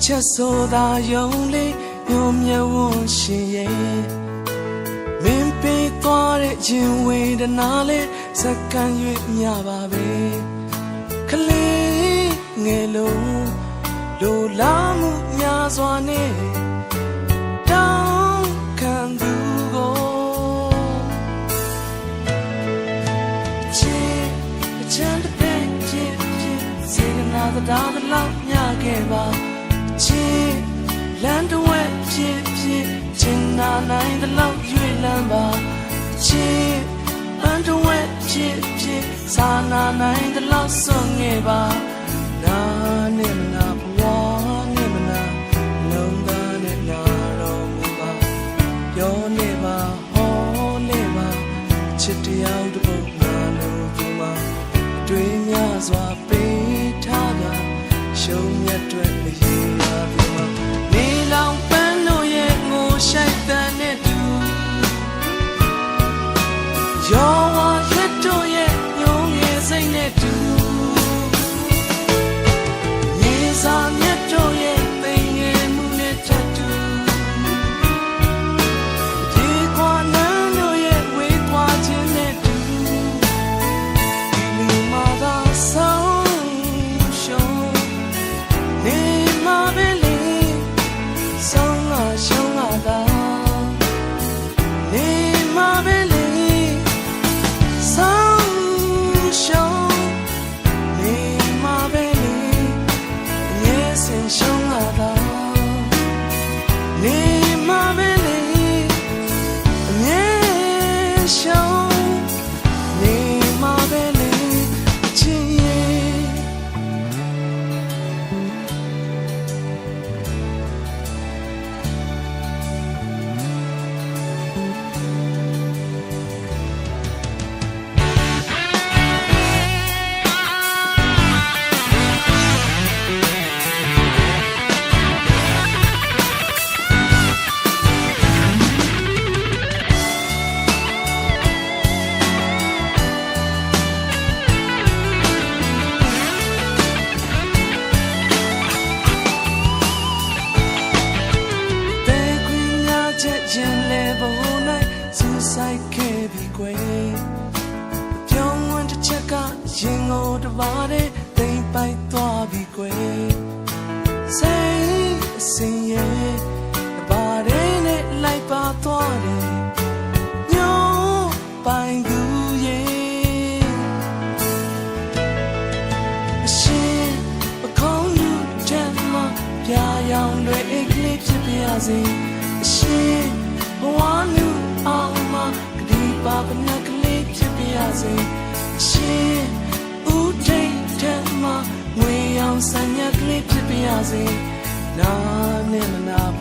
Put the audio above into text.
ချက်ဆိုတာယုံလေးညိုမြဝန်းရှင်ရဲ့မင်းပေးသွားတဲ့ရင်ဝေဒနာလေးစက္ကန့်၍မြပါပဲကလေးငယ်လုံးလိုလားမှုများစွာနဲ့တောင်းခံသူကိုချစ်အချမ်းတဲ့ချစ်စေနာသာတလောက်ညခဲ့ပါချစ်လမ်းတစ်ဝက်ဖြစ်ချင်နာနိုင်တဲ့လောက်ရွေ့လန်းပါချစ်လမ်းတစ်ဝက်ဖြစ်စာနာနိုင်တဲ့လောက်စွန့်ငယ်ပါနာနဲ့မနာဘဝနဲ့မနာလုံးသားနဲ့နာတော်မူပါပြောနေပါဟောနေပါချစ်တရားတစ်ပုဒ်ငါလို့ဒီမှာတွေးများစွာပေးထားတာရှုံးမြတ်တွေမရေရာဒီမှာနေလောင်ပန်းတို့ရဲ့ငိုရှိုက်တဲ့နဲ့တူရောဝါရက်တို့ရဲ့ညုံငယ်စိတ်နဲ့တူမြေစာမြတ်တို့ရဲ့သိငယ်မှုနဲ့ထပ်တူဒီကွာနန်းတို့ရဲ့ဝေးကွာခြင်းနဲ့တူဒီလူမှာသာဆုံးရှုံးနေမှာပဲလေဆုံးလာရှုံးလာတာနေမှာပဲလေဆုံးရှုံးနေမှာပဲလေအမြဲစင်ရှုံးလာတာနေမှာပဲလေအမြဲရှုံးနေမှာပဲလေချစ်ရဲ့ရင်လေဘုံ၌စူဆိုင်ခဲ့ပြီကွယ်ပြောင်းဝင်တစ်ချက်ကရင်ကိုတပါးတဲ့တိမ်ပိုက်သွားပြီကွယ်စိတ်အစင်ရဲ့တပါးတဲ့နဲ့လိုက်ပါသွားတယ်ညို့ပိုင်ကူရဲ့အရှင်ပခုံးယူတဲ့မှာပြာရောင်တွေအိတ်ကလေးဖြစ်ပြစေအရှင်ဘဝလူအောင်မှာကတိပါပနကလေးဖြစ်ပြစေအရှင်ဦးထိတ်တဲ့မှာငွေရောင်ဆန်ရကလေးဖြစ်ပြစေနာနဲ့မနာဘ